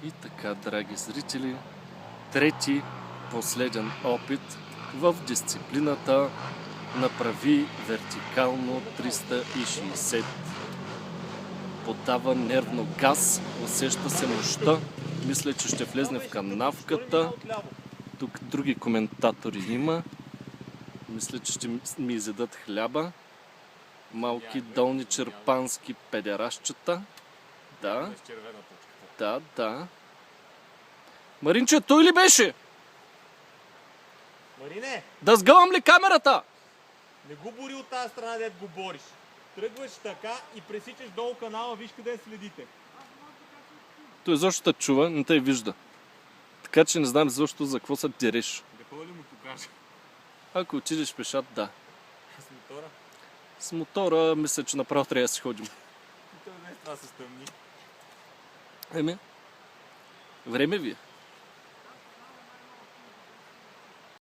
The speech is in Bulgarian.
И така, драги зрители, трети, последен опит в дисциплината направи вертикално 360. Подава нервно газ, усеща се мощта, мисля, че ще влезне в канавката. Тук други коментатори има. Мисля, че ще ми изядат хляба. Малки долни черпански педерашчета. Да. Да. Маринче, той ли беше? Марине! Да сгъвам ли камерата? Не го бори от тази страна, дето го бориш. Тръгваш така и пресичаш долу канала, виж къде следите. Той защо те чува, не те вижда. Така че не знам защо за какво се дереш. Да ли му покажа? Ако отидеш пешат, да. С мотора? С мотора, мисля, че направо трябва да си ходим. И той днес това се стъмни. Време ви е.